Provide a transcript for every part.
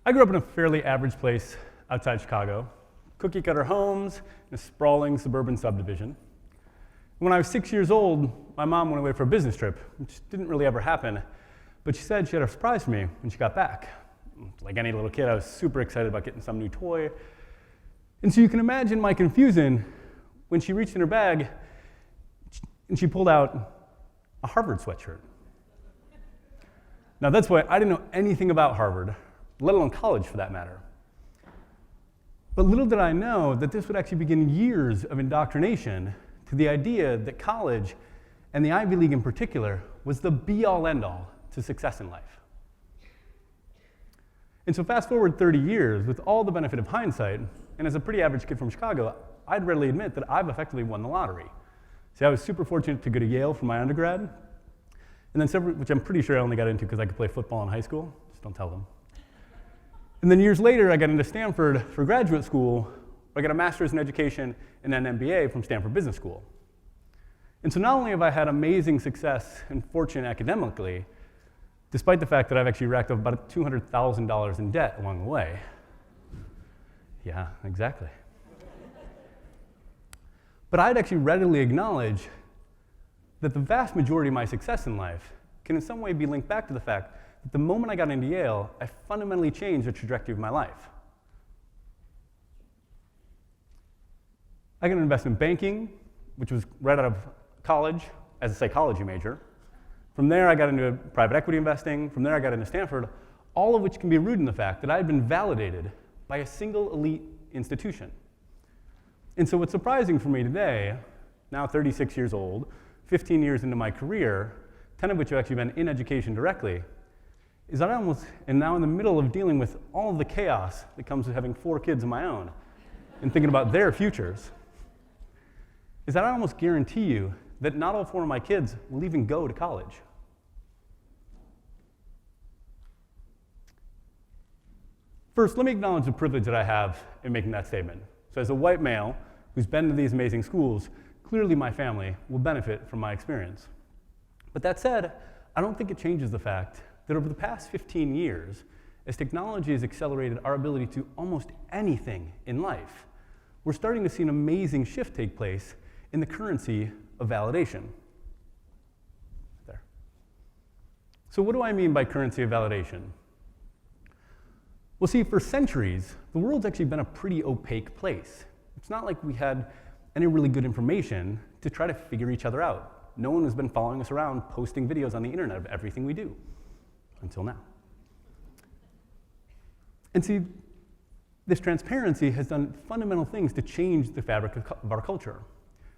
I grew up in a fairly average place outside Chicago, cookie-cutter homes in a sprawling suburban subdivision. When I was 6 years old, my mom went away for a business trip, which didn't really ever happen, but she said she had a surprise for me when she got back. Like any little kid, I was super excited about getting some new toy. And so you can imagine my confusion when she reached in her bag and she pulled out a Harvard sweatshirt. Now that's why I didn't know anything about Harvard, let alone college for that matter. But little did I know that this would actually begin years of indoctrination to the idea that college, and the Ivy League in particular, was the be-all, end-all to success in life. And so fast forward 30 years, with all the benefit of hindsight, and as a pretty average kid from Chicago, I'd readily admit that I've effectively won the lottery. See, I was super fortunate to go to Yale for my undergrad, and then several, which I'm pretty sure I only got into because I could play football in high school. Just don't tell them. And then years later, I got into Stanford for graduate school, where I got a master's in education and an MBA from Stanford Business School. And so not only have I had amazing success and fortune academically, despite the fact that I've actually racked up about $200,000 in debt along the way. Yeah, exactly. But I'd actually readily acknowledge that the vast majority of my success in life can in some way be linked back to the fact that the moment I got into Yale, I fundamentally changed the trajectory of my life. I got an investment banking, which was right out of college as a psychology major. From there, I got into private equity investing. From there, I got into Stanford, all of which can be rooted in the fact that I had been validated by a single elite institution. And so what's surprising for me today, now 36 years old, 15 years into my career, 10 of which have actually been in education directly, is that I almost am now in the middle of dealing with all of the chaos that comes with having 4 kids of my own and thinking about their futures. Is that I almost guarantee you that not all 4 of my kids will even go to college. First, let me acknowledge the privilege that I have in making that statement. So as a white male who's been to these amazing schools, clearly my family will benefit from my experience. But that said, I don't think it changes the fact that over the past 15 years, as technology has accelerated our ability to almost anything in life, we're starting to see an amazing shift take place in the currency of validation. There. So what do I mean by currency of validation? Well, see, for centuries, the world's actually been a pretty opaque place. It's not like we had any really good information to try to figure each other out. No one has been following us around, posting videos on the internet of everything we do, until now. And see, this transparency has done fundamental things to change the fabric of our culture.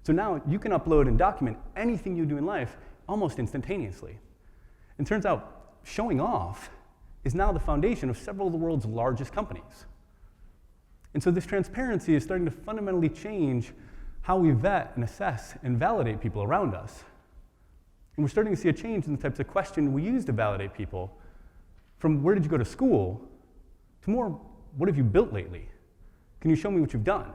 So now you can upload and document anything you do in life almost instantaneously. And it turns out showing off is now the foundation of several of the world's largest companies. And so this transparency is starting to fundamentally change how we vet and assess and validate people around us. And we're starting to see a change in the types of questions we use to validate people, from where did you go to school to more, what have you built lately? Can you show me what you've done?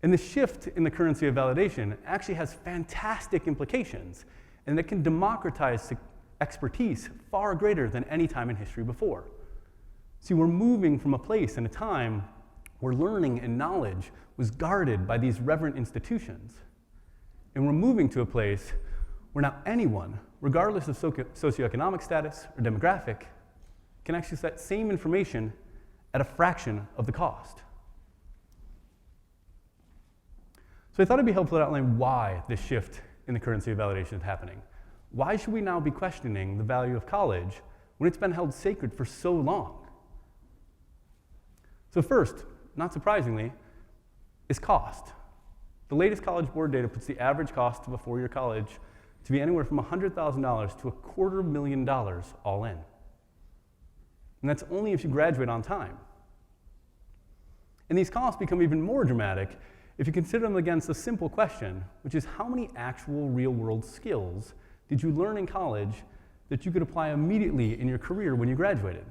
And this shift in the currency of validation actually has fantastic implications, and it can democratize expertise far greater than any time in history before. See, we're moving from a place and a time where learning and knowledge was guarded by these reverent institutions. And we're moving to a place where now anyone, regardless of socioeconomic status or demographic, can access that same information at a fraction of the cost. So I thought it'd be helpful to outline why this shift in the currency of validation is happening. Why should we now be questioning the value of college when it's been held sacred for so long? So first, not surprisingly, is cost. The latest College Board data puts the average cost of a 4-year college to be anywhere from $100,000 to $250,000 all in. And that's only if you graduate on time. And these costs become even more dramatic if you consider them against a simple question, which is how many actual real-world skills did you learn in college that you could apply immediately in your career when you graduated?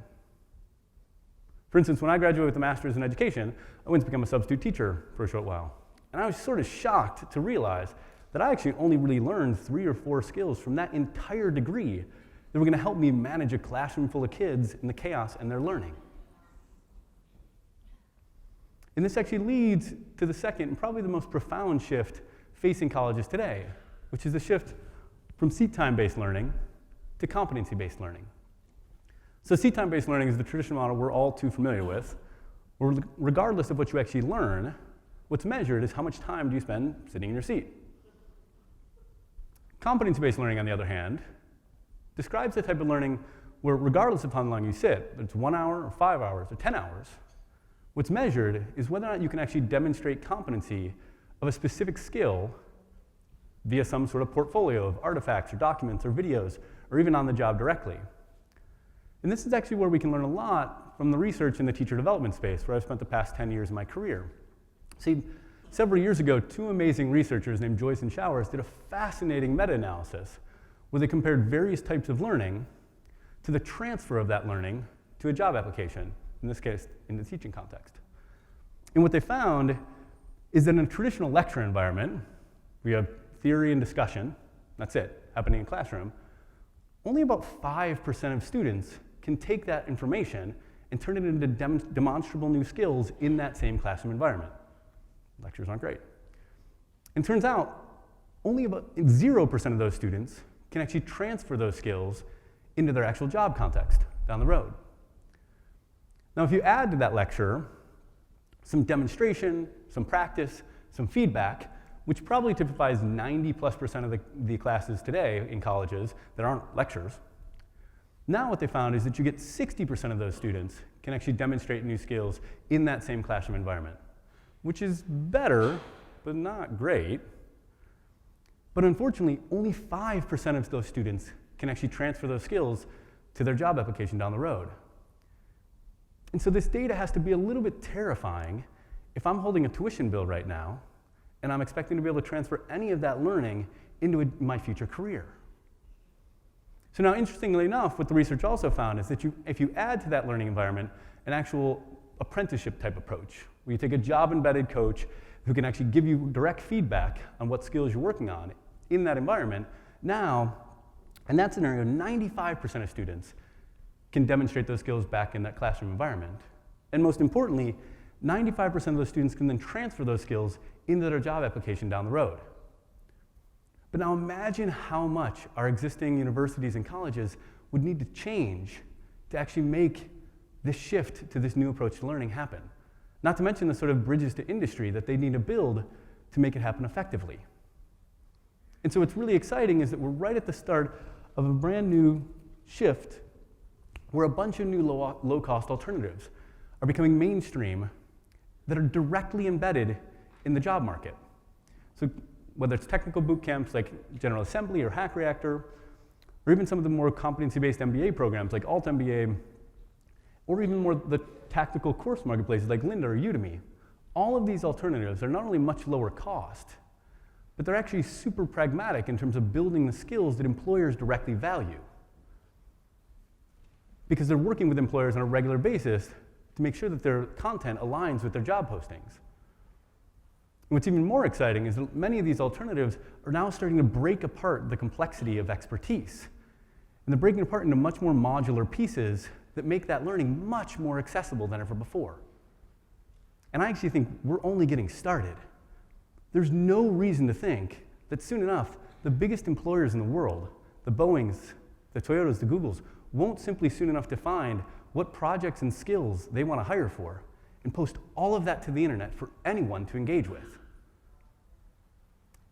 For instance, when I graduated with a master's in education, I went to become a substitute teacher for a short while. And I was sort of shocked to realize that I actually only really learned 3 or 4 skills from that entire degree that were going to help me manage a classroom full of kids in the chaos and their learning. And this actually leads to the second and probably the most profound shift facing colleges today, which is the shift from seat time-based learning to competency-based learning. So seat time-based learning is the traditional model we're all too familiar with, where regardless of what you actually learn, what's measured is how much time do you spend sitting in your seat. Competency-based learning, on the other hand, describes the type of learning where regardless of how long you sit, whether it's 1 hour or 5 hours or 10 hours, what's measured is whether or not you can actually demonstrate competency of a specific skill via some sort of portfolio of artifacts or documents or videos, or even on the job directly. And this is actually where we can learn a lot from the research in the teacher development space, where I've spent the past 10 years of my career. See, several years ago, two amazing researchers named Joyce and Showers did a fascinating meta-analysis where they compared various types of learning to the transfer of that learning to a job application, in this case, in the teaching context. And what they found is that in a traditional lecture environment, we have theory and discussion, that's it, happening in a classroom, only about 5% of students can take that information and turn it into demonstrable new skills in that same classroom environment. Lectures aren't great. And it turns out only about 0% of those students can actually transfer those skills into their actual job context down the road. Now, if you add to that lecture some demonstration, some practice, some feedback, which probably typifies 90+% of the classes today in colleges that aren't lectures, now what they found is that you get 60% of those students can actually demonstrate new skills in that same classroom environment, which is better, but not great. But unfortunately, only 5% of those students can actually transfer those skills to their job application down the road. And so this data has to be a little bit terrifying if I'm holding a tuition bill right now and I'm expecting to be able to transfer any of that learning into my future career. So now, interestingly enough, what the research also found is that if you add to that learning environment an actual apprenticeship type approach, where you take a job-embedded coach who can actually give you direct feedback on what skills you're working on in that environment, now, in that scenario, 95% of students can demonstrate those skills back in that classroom environment. And most importantly, 95% of those students can then transfer those skills into their job application down the road. But now imagine how much our existing universities and colleges would need to change to actually make this shift to this new approach to learning happen. Not to mention the sort of bridges to industry that they need to build to make it happen effectively. And so what's really exciting is that we're right at the start of a brand new shift where a bunch of new low-cost alternatives are becoming mainstream that are directly embedded in the job market. So whether it's technical boot camps like General Assembly or Hack Reactor, or even some of the more competency-based MBA programs like Alt MBA, or even more the tactical course marketplaces like Lynda or Udemy, all of these alternatives are not only much lower cost, but they're actually super pragmatic in terms of building the skills that employers directly value. Because they're working with employers on a regular basis to make sure that their content aligns with their job postings. And what's even more exciting is that many of these alternatives are now starting to break apart the complexity of expertise. And they're breaking apart into much more modular pieces that make that learning much more accessible than ever before. And I actually think we're only getting started. There's no reason to think that soon enough, the biggest employers in the world, the Boeings, the Toyotas, the Googles, won't simply soon enough define what projects and skills they want to hire for and post all of that to the internet for anyone to engage with.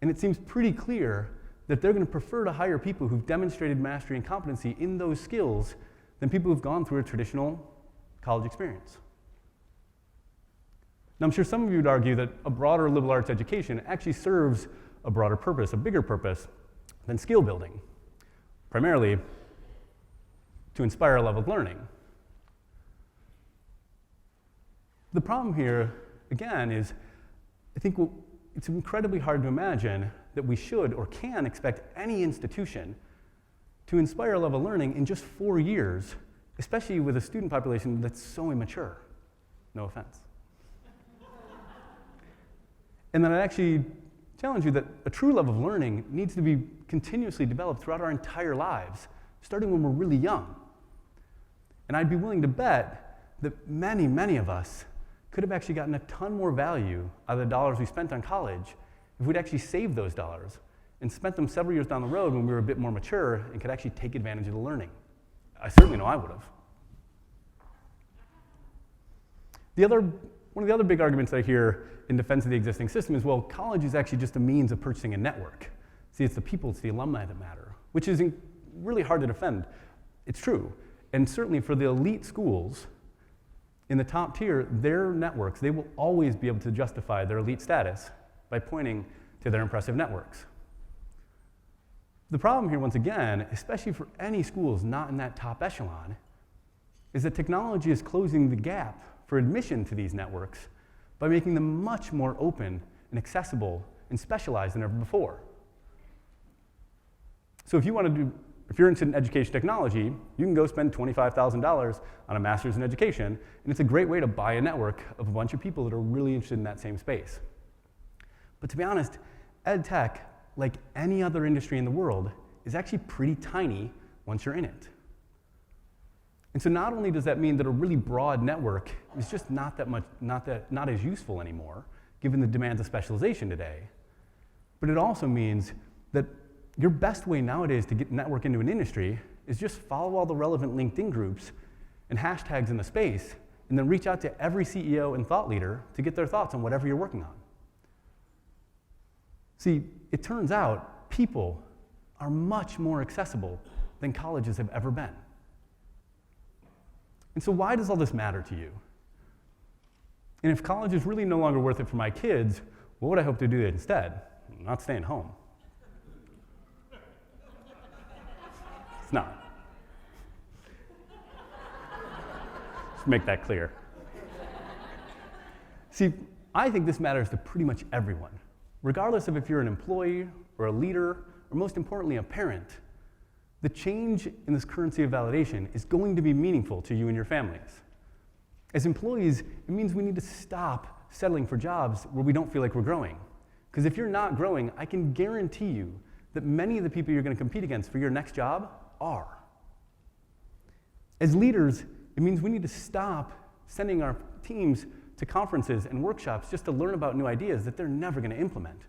And it seems pretty clear that they're going to prefer to hire people who've demonstrated mastery and competency in those skills than people who've gone through a traditional college experience. Now, I'm sure some of you would argue that a broader liberal arts education actually serves a broader purpose, a bigger purpose, than skill building, primarily to inspire a level of learning. The problem here, again, is I think it's incredibly hard to imagine that we should or can expect any institution to inspire a level of learning in just 4 years, especially with a student population that's so immature. No offense. And then I'd actually challenge you that a true level of learning needs to be continuously developed throughout our entire lives, starting when we're really young. And I'd be willing to bet that many, many of us could have actually gotten a ton more value out of the dollars we spent on college if we'd actually saved those dollars and spent them several years down the road when we were a bit more mature and could actually take advantage of the learning. I certainly know I would have. One of the other big arguments that I hear in defense of the existing system is, well, college is actually just a means of purchasing a network. See, it's the people, it's the alumni that matter, which is really hard to defend. It's true. And certainly for the elite schools in the top tier, their networks, they will always be able to justify their elite status by pointing to their impressive networks. The problem here, once again, especially for any schools not in that top echelon, is that technology is closing the gap for admission to these networks by making them much more open and accessible and specialized than ever before. So if you're interested in education technology, you can go spend $25,000 on a master's in education, and it's a great way to buy a network of a bunch of people that are really interested in that same space. But to be honest, ed tech, like any other industry in the world, is actually pretty tiny once you're in it. And so not only does that mean that a really broad network is just not as useful anymore, given the demands of specialization today, but it also means that your best way nowadays to get network into an industry is just follow all the relevant LinkedIn groups and hashtags in the space, and then reach out to every CEO and thought leader to get their thoughts on whatever you're working on. See, it turns out people are much more accessible than colleges have ever been. And so why does all this matter to you? And if college is really no longer worth it for my kids, what would I hope to do instead? Not staying home. It's not. Let's make that clear. See, I think this matters to pretty much everyone, regardless of if you're an employee or a leader, or most importantly, a parent. The change in this currency of validation is going to be meaningful to you and your families. As employees, it means we need to stop settling for jobs where we don't feel like we're growing. Because if you're not growing, I can guarantee you that many of the people you're going to compete against for your next job are. As leaders, it means we need to stop sending our teams to conferences and workshops just to learn about new ideas that they're never going to implement.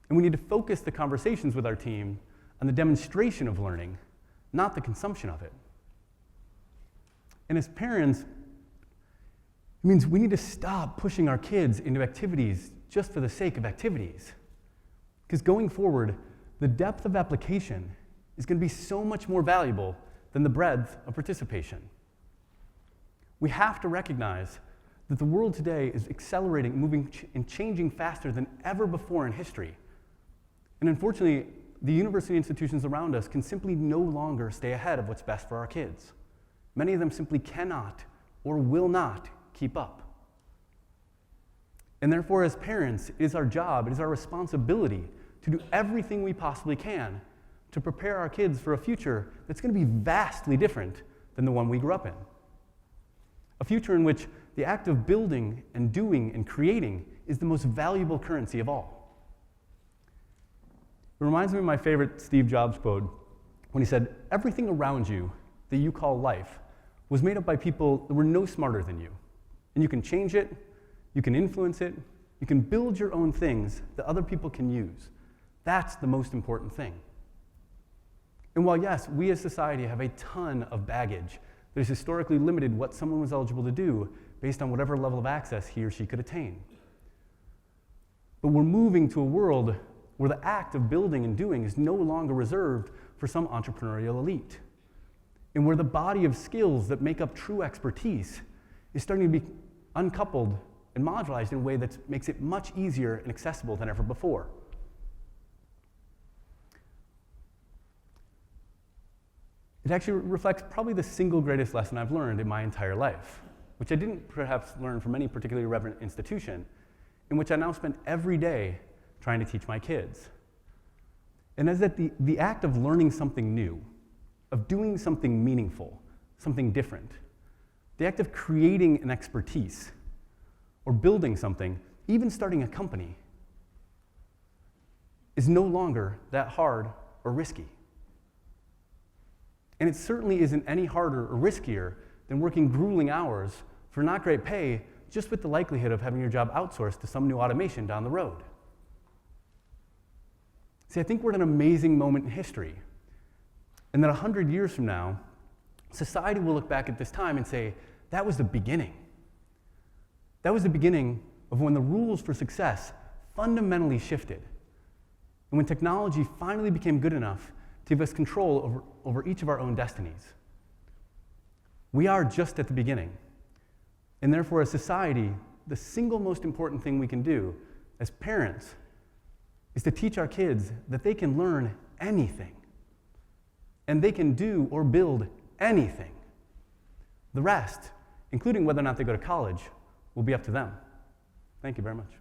And we need to focus the conversations with our team on the demonstration of learning, not the consumption of it. And as parents, it means we need to stop pushing our kids into activities just for the sake of activities. Because going forward, the depth of application is going to be so much more valuable than the breadth of participation. We have to recognize that the world today is accelerating, moving, and changing faster than ever before in history. And unfortunately, the university institutions around us can simply no longer stay ahead of what's best for our kids. Many of them simply cannot or will not keep up. And therefore, as parents, it is our job, it is our responsibility to do everything we possibly can to prepare our kids for a future that's going to be vastly different than the one we grew up in. A future in which the act of building and doing and creating is the most valuable currency of all. It reminds me of my favorite Steve Jobs quote when he said, "Everything around you that you call life was made up by people that were no smarter than you. And you can change it, you can influence it, you can build your own things that other people can use. That's the most important thing." And while yes, we as society have a ton of baggage that has historically limited what someone was eligible to do based on whatever level of access he or she could attain. But we're moving to a world where the act of building and doing is no longer reserved for some entrepreneurial elite, and where the body of skills that make up true expertise is starting to be uncoupled and modularized in a way that makes it much easier and accessible than ever before. It actually reflects probably the single greatest lesson I've learned in my entire life, which I didn't perhaps learn from any particularly reverent institution, in which I now spend every day trying to teach my kids. And is that the act of learning something new, of doing something meaningful, something different, the act of creating an expertise, or building something, even starting a company, is no longer that hard or risky. And it certainly isn't any harder or riskier than working grueling hours for not great pay just with the likelihood of having your job outsourced to some new automation down the road. See, I think we're at an amazing moment in history, and that 100 years from now, society will look back at this time and say, that was the beginning. That was the beginning of when the rules for success fundamentally shifted, and when technology finally became good enough to give us control over each of our own destinies. We are just at the beginning, and therefore as society, the single most important thing we can do as parents is to teach our kids that they can learn anything, and they can do or build anything. The rest, including whether or not they go to college, will be up to them. Thank you very much.